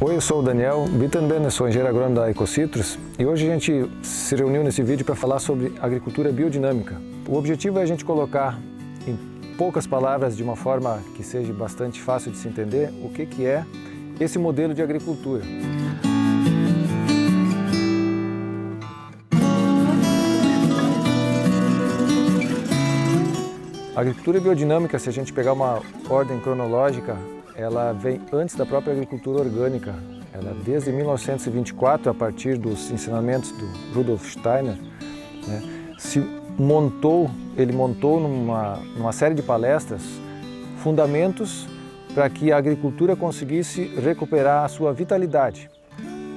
Oi, eu sou o Daniel Bittenbender, sou engenheiro agrônomo da Ecocitrus e hoje a gente se reuniu nesse vídeo para falar sobre agricultura biodinâmica. O objetivo é a gente colocar em poucas palavras, de uma forma que seja bastante fácil de se entender, o que é esse modelo de agricultura. A agricultura biodinâmica, se a gente pegar uma ordem cronológica, ela vem antes da própria agricultura orgânica. Ela, desde 1924, a partir dos ensinamentos do Rudolf Steiner, né, ele montou numa série de palestras fundamentos para que a agricultura conseguisse recuperar a sua vitalidade.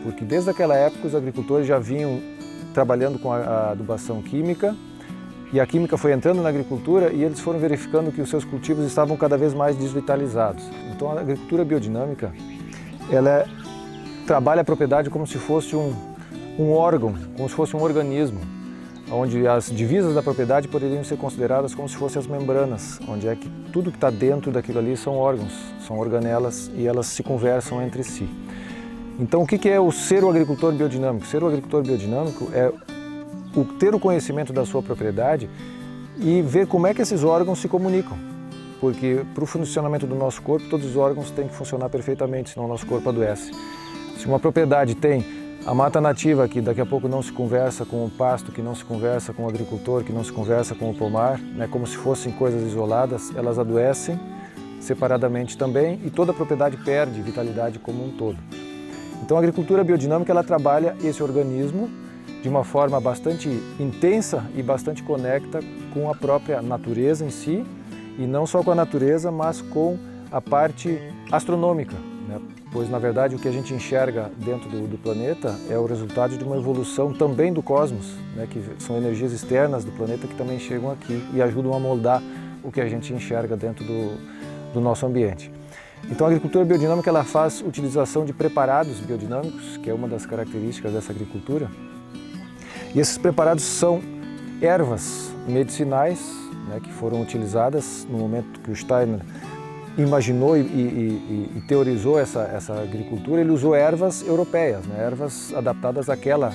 Porque desde aquela época os agricultores já vinham trabalhando com a adubação química, e a química foi entrando na agricultura e eles foram verificando que os seus cultivos estavam cada vez mais desvitalizados. Então a agricultura biodinâmica, ela trabalha a propriedade como se fosse um órgão, como se fosse um organismo, onde as divisas da propriedade poderiam ser consideradas como se fossem as membranas, onde é que tudo que está dentro daquilo ali são órgãos, são organelas e elas se conversam entre si. Então o que é o ser o agricultor biodinâmico? Ser o agricultor biodinâmico é ter o conhecimento da sua propriedade e ver como é que esses órgãos se comunicam. Porque para o funcionamento do nosso corpo, todos os órgãos têm que funcionar perfeitamente, senão o nosso corpo adoece. Se uma propriedade tem a mata nativa, que daqui a pouco não se conversa com o pasto, que não se conversa com o agricultor, que não se conversa com o pomar, né, como se fossem coisas isoladas, elas adoecem separadamente também e toda a propriedade perde vitalidade como um todo. Então a agricultura biodinâmica, ela trabalha esse organismo de uma forma bastante intensa e bastante conecta com a própria natureza em si, e não só com a natureza, mas com a parte astronômica, né? Pois, na verdade, o que a gente enxerga dentro do planeta é o resultado de uma evolução também do cosmos, né? Que são energias externas do planeta que também chegam aqui e ajudam a moldar o que a gente enxerga dentro do nosso ambiente. Então a agricultura biodinâmica, ela faz utilização de preparados biodinâmicos, que é uma das características dessa agricultura. E esses preparados são ervas medicinais, né, que foram utilizadas no momento que o Steiner imaginou e teorizou essa agricultura. Ele usou ervas europeias, né, ervas adaptadas àquela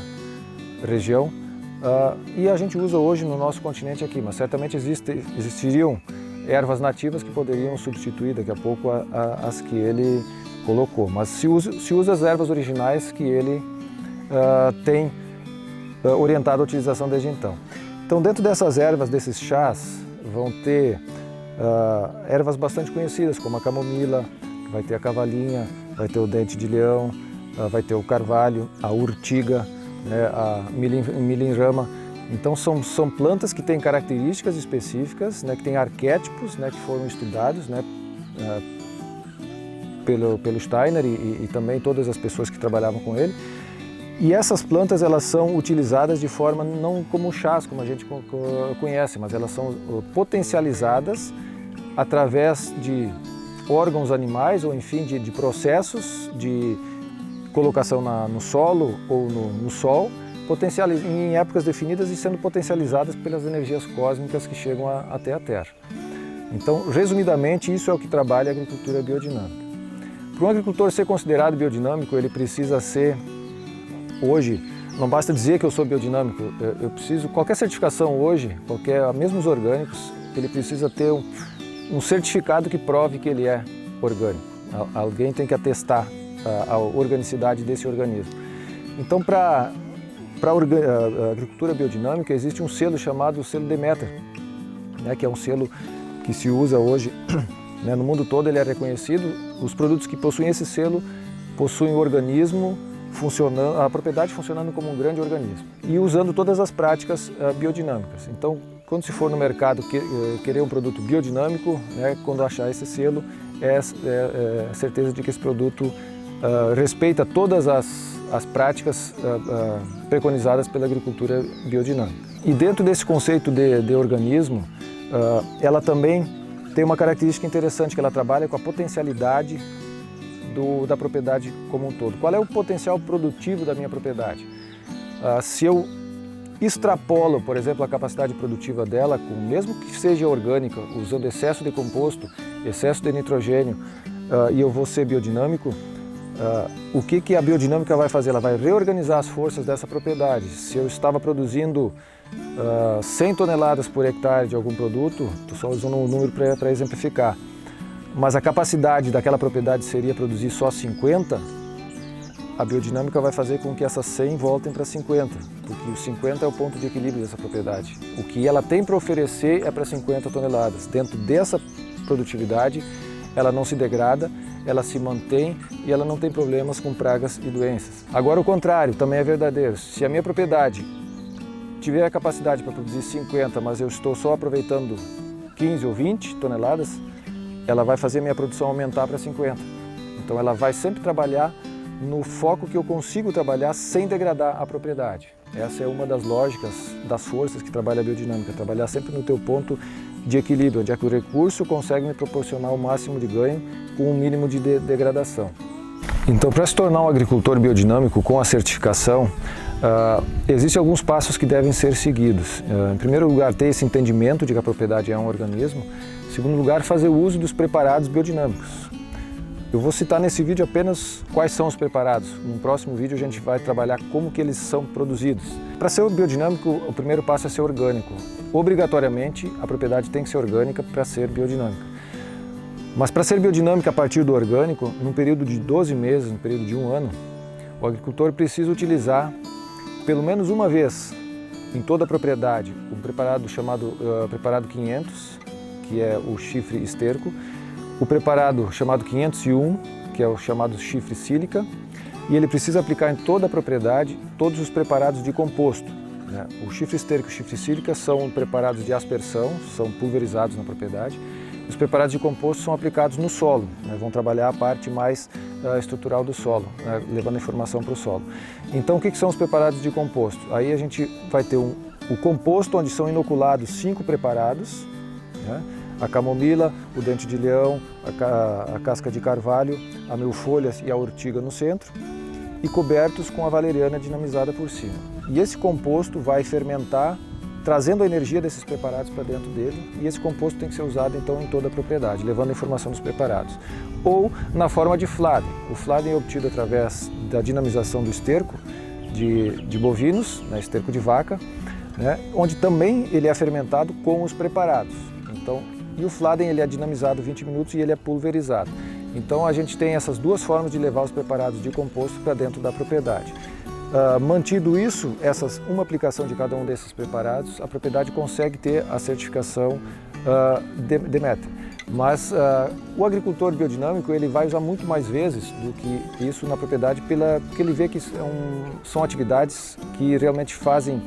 região, e a gente usa hoje no nosso continente aqui, mas certamente existiriam ervas nativas que poderiam substituir daqui a pouco as que ele colocou. Mas se usa as ervas originais que ele tem orientado à utilização desde então. Então, dentro dessas ervas, desses chás, vão ter ervas bastante conhecidas, como a camomila, vai ter a cavalinha, vai ter o dente de leão, vai ter o carvalho, a urtiga, né, a milinrama. Então, são plantas que têm características específicas, né, que têm arquétipos, né, que foram estudados, né, pelo Steiner e também todas as pessoas que trabalhavam com ele. E essas plantas, elas são utilizadas de forma não como chás, como a gente conhece, mas elas são potencializadas através de órgãos animais ou, enfim, de processos de colocação no solo ou no sol, em épocas definidas e sendo potencializadas pelas energias cósmicas que chegam até a Terra. Então, resumidamente, isso é o que trabalha a agricultura biodinâmica. Para um agricultor ser considerado biodinâmico, ele precisa ser... Hoje, não basta dizer que eu sou biodinâmico, eu preciso, qualquer certificação hoje, mesmo os orgânicos, ele precisa ter um certificado que prove que ele é orgânico. Alguém tem que atestar a organicidade desse organismo. Então, para a agricultura biodinâmica, existe um selo chamado selo Demeter, né, que é um selo que se usa hoje, né, no mundo todo. Ele é reconhecido. Os produtos que possuem esse selo possuem o organismo funcionando, a propriedade funcionando como um grande organismo e usando todas as práticas biodinâmicas. Então, quando se for no mercado querer um produto biodinâmico, né, quando achar esse selo, é certeza de que esse produto respeita todas as práticas preconizadas pela agricultura biodinâmica. E dentro desse conceito de organismo, ela também tem uma característica interessante, que ela trabalha com a potencialidade da propriedade como um todo. Qual é o potencial produtivo da minha propriedade? Se eu extrapolo, por exemplo, a capacidade produtiva dela, mesmo que seja orgânica, usando excesso de composto, excesso de nitrogênio, e eu vou ser biodinâmico, O que a biodinâmica vai fazer? Ela vai reorganizar as forças dessa propriedade. Se eu estava produzindo 100 toneladas por hectare de algum produto, estou só usando um número para exemplificar, mas a capacidade daquela propriedade seria produzir só 50, a biodinâmica vai fazer com que essas 100 voltem para 50, porque os 50 é o ponto de equilíbrio dessa propriedade. O que ela tem para oferecer é para 50 toneladas. Dentro dessa produtividade, ela não se degrada, ela se mantém e ela não tem problemas com pragas e doenças. Agora o contrário também é verdadeiro. Se a minha propriedade tiver a capacidade para produzir 50, mas eu estou só aproveitando 15 ou 20 toneladas, ela vai fazer minha produção aumentar para 50. Então ela vai sempre trabalhar no foco que eu consigo trabalhar sem degradar a propriedade. Essa é uma das lógicas, das forças que trabalha a biodinâmica, trabalhar sempre no teu ponto de equilíbrio, onde é que o recurso consegue me proporcionar o máximo de ganho com o mínimo de degradação. Então, para se tornar um agricultor biodinâmico com a certificação, existem alguns passos que devem ser seguidos. Em primeiro lugar, ter esse entendimento de que a propriedade é um organismo. Em segundo lugar, fazer o uso dos preparados biodinâmicos. Eu vou citar nesse vídeo apenas quais são os preparados. No próximo vídeo a gente vai trabalhar como que eles são produzidos. Para ser biodinâmico, o primeiro passo é ser orgânico. Obrigatoriamente, a propriedade tem que ser orgânica para ser biodinâmica. Mas para ser biodinâmica a partir do orgânico, num período de 12 meses, num período de 1 ano, o agricultor precisa utilizar pelo menos uma vez em toda a propriedade um preparado chamado preparado 500, que é o chifre esterco, o preparado chamado 501, que é o chamado chifre sílica, e ele precisa aplicar em toda a propriedade todos os preparados de composto. O chifre esterco e o chifre sílica são preparados de aspersão, são pulverizados na propriedade. Os preparados de composto são aplicados no solo, vão trabalhar a parte mais estrutural do solo, levando a informação para o solo. Então, o que são os preparados de composto? Aí a gente vai ter o composto onde são inoculados 5 preparados, a camomila, o dente de leão, a casca de carvalho, a mil-folha e a ortiga no centro, e cobertos com a valeriana dinamizada por cima. E esse composto vai fermentar, trazendo a energia desses preparados para dentro dele, e esse composto tem que ser usado então em toda a propriedade, levando a informação dos preparados. Ou na forma de fladen. O fladen é obtido através da dinamização do esterco de bovinos, esterco de vaca, onde também ele é fermentado com os preparados. Então, e o fladen ele é dinamizado 20 minutos e ele é pulverizado. Então a gente tem essas duas formas de levar os preparados de composto para dentro da propriedade. Mantido isso, uma aplicação de cada um desses preparados, a propriedade consegue ter a certificação Demeter. Mas o agricultor biodinâmico ele vai usar muito mais vezes do que isso na propriedade, porque ele vê que são atividades que realmente fazem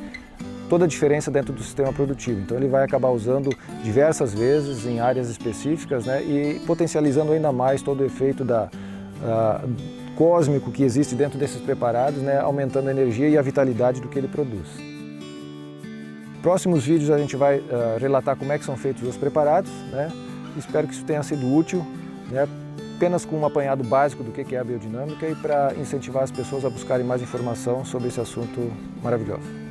toda a diferença dentro do sistema produtivo. Então ele vai acabar usando diversas vezes em áreas específicas, e potencializando ainda mais todo o efeito cósmico que existe dentro desses preparados, aumentando a energia e a vitalidade do que ele produz. Próximos vídeos a gente vai relatar como é que são feitos os preparados, Espero que isso tenha sido útil, apenas com um apanhado básico do que é a biodinâmica e para incentivar as pessoas a buscarem mais informação sobre esse assunto maravilhoso.